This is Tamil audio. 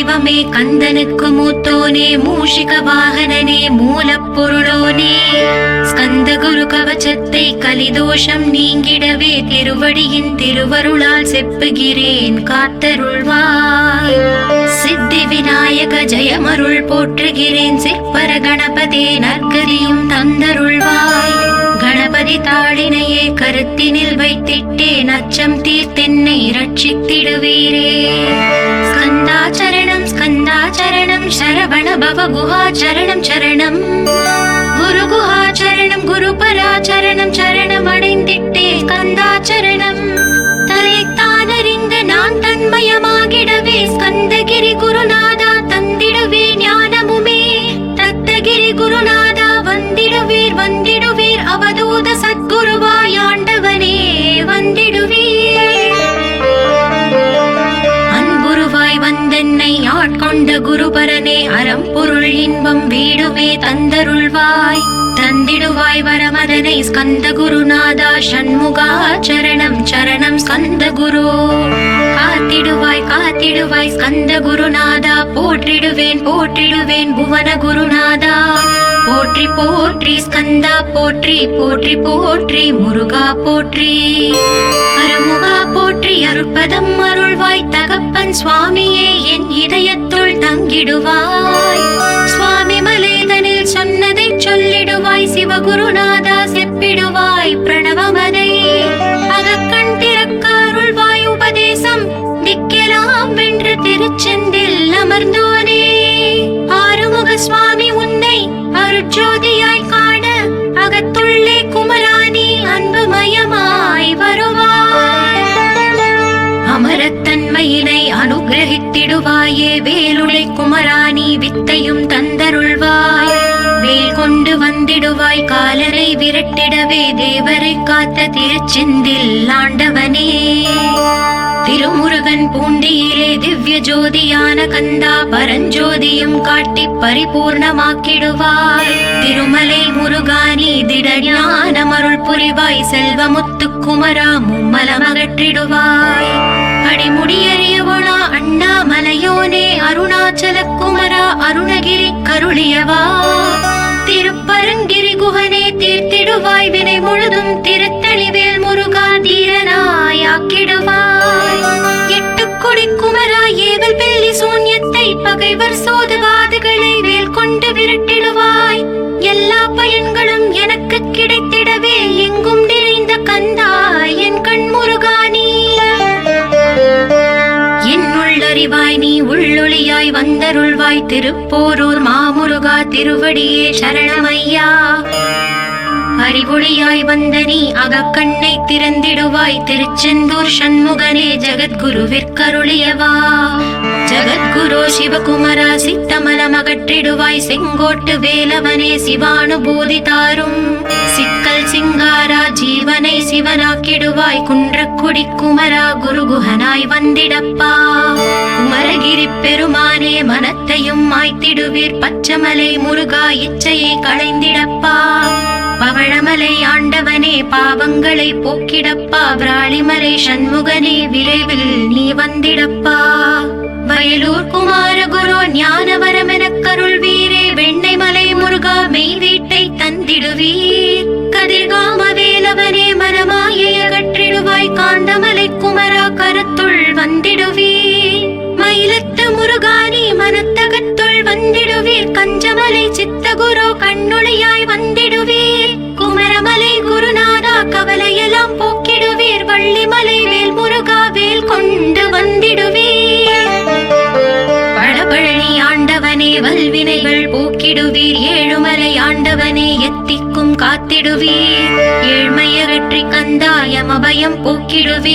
தெய்வமே கந்தனுக்கு மூத்தோனே மூஷிக வாகனனே மூலப்பொருளோனே ஸ்கந்த குரு கவச்சத்தை கலிதோஷம் நீங்கிடவே திருவடியின் திருவருளால் செப்புகிறேன் காத்தருள்வாய். சித்தி விநாயக ஜெயமருள் போற்றுகிறேன் சிற்பர கணபதே நற்கதியும் தந்தருள்வாய். கணபதி தாளினையே கருத்தினில் வைத்திட்டேன் அச்சம் தீர்த்தென்னை ரட்சித்திடுவீரே. ஸ்கந்தாச்சரணம் ஸ்கந்தாச்சரணம் சரவண பவ குஹாச்சரணம் சரணம் குரு குஹாச்சரணம் குரு பராச்சரணம் சரணம் அடைந்திட்டே ஸ்கந்தாச்சரணம். தன்னைத்தானறிந்து நான் தன்மயமாகிடவே ஸ்கந்தகிரி குருநாதா தந்திடுவே ஞானமுமே. தத்தகிரி குருநாதா வந்திடுவீர் வந்திடுவீர் அவதூத சத்குருவாய் ஆண்டவனே வந்திடுவீர். அன்புருவாய் வந்தென்னை ஆட்கொண்ட குருபரனே அறம்பொருள் இன்பம் வீடுமே தந்தருள்வாய். தந்திடுவாய் வரமதனை ஸ்கந்த குருநாதா ஷண்முகா சரணம் சரணம் ஸ்கந்த குரு. காத்திடுவாய் காத்திடுவாய் ஸ்கந்த குருநாதா போற்றிடுவேன் போற்றிடுவேன் புவன குருநாதா. போற்றி போற்றி ஸ்கந்தா போற்றி போற்றி போற்றி முருகா போற்றி. அருமுகா போற்றி அருட்பதம் அருள்வாய் தகப்பன் சுவாமியே என் இதயத்துள் தங்கிடுவாய். சுவாமி மலேதனில் சொன்னதை சொல்லிடுவாய் சிவகுருநாதா செப்பிடுவாய் பிரணவமதை. அகக்கண் திறக்க அருள்வாய் உபதேசம் திக்கெல்லாம் வென்று திருச்செந்தில் அமர்ந்தோனே. ஆறுமுக சுவாமி உன்னை அருட்ஜோதியாய் காண அகத்துள்ளே குமராணி அன்புமயமாய் வருவாய். அமரத்தன்மையினை அனுகிரகித்திடுவாயே வேலுடை குமராணி வித்தையும் தந்தருள்வாய். வேல் கொண்டு வந்திடுவாய் காலரை விரட்டிடவே தேவரை காத்த திருச்செந்தில் ஆண்டவனே. திருமுருகன் பூண்டியிலே திவ்ய ஜோதியான கந்தா பரஞ்சோதியும் காட்டி பரிபூர்ணமாக்கிடுவாய். திருமலை முருகானி திடஞான அருள் புரிவாய் செல்வமுத்து குமரா மும்மலமகற்றிடுவாய். அடிமுடியறியவளா அண்ணாமலையோனே அருணாச்சல குமரா அருணகிரி கருளியவா. திருப்பரங்கிரி குகனே தீர்த்திடுவாய் வினை முழுதும் திருத்தணிவேல் முருகா தீரனாயாக்கிடுவாய். எட்டுக்குடி குமரா ஏவல் பெல்லி சூன்யத்தை பகைவர் சோதவாதுகளை வேல் கொண்டு விரட்டிடுவாய். எல்லா பயன்களும் எனக்கு கிடைத்திடவே எங்கும் நிறைந்த கந்தா என் கண் முருகானி. என்னுள்ளறிவாய் நீ உள்ளொளியாய் வந்தருள்வாய் திருப்போரூர் மாமுருகா திருவடியே சரணமையா. அறிவொளியாய் வந்த நீ அகக்கண்ணை திறந்திடுவாய் திருச்செந்தூர் ஷண்முகனே ஜகத்குருவிற்கருளியவா. ஜகத்குரு சிவகுமரா சித்தமலம் அகற்றிடுவாய் செங்கோட்டு வேலவனே சிவானுபூதி தாரும். சிக்கல் சிங்காரா ஜீவனை சிவனாக்கிடுவாய் குன்றக்குடி குமரா குருகுஹனாய் வந்திடப்பா. குமரகிரி பெருமானே மனத்தையும் மாய்த்திடுவீர் பச்சமலை முருகா இச்சையை களைந்திடப்பா. பவழமலை ஆண்டவனே பாவங்களை போக்கிடப்பா. விராளிமலை சண்முகனே விரைவில் நீ வந்திடப்பா. வயலூர் குமார குரு ஞானவரமெனக் கருள்வீரே வெண்ணை மலை முருகா மெய் வீட்டை தந்திடுவீர். கதிர்காம வேலவனே மனமாயை அகற்றிடுவாய் காந்தமலை குமரா கருத்துள் வந்திடுவீர். மயிலத்து முருகானி மனத்தகத்துள் வந்திடுவீர் கஞ்சமலை சித்தகுரு கண்ணுளையாய் வந்திடுவீர். குமரமலை குருநாதா கவலையெல்லாம் போக்கிடுவீர். வள்ளிமலை வேல் முருகா வேல் கொண்டு வந்திடுவீர். பழபழனி ஆண்டவனே வல்வினைகள் போக்கிடுவீர். ஏழுமலை ஆண்டவனே எத்திக்கும் காத்திடுவீர். ஏழ்மையகற்றி கந்தா யமபயம் போக்கிடுவீர்.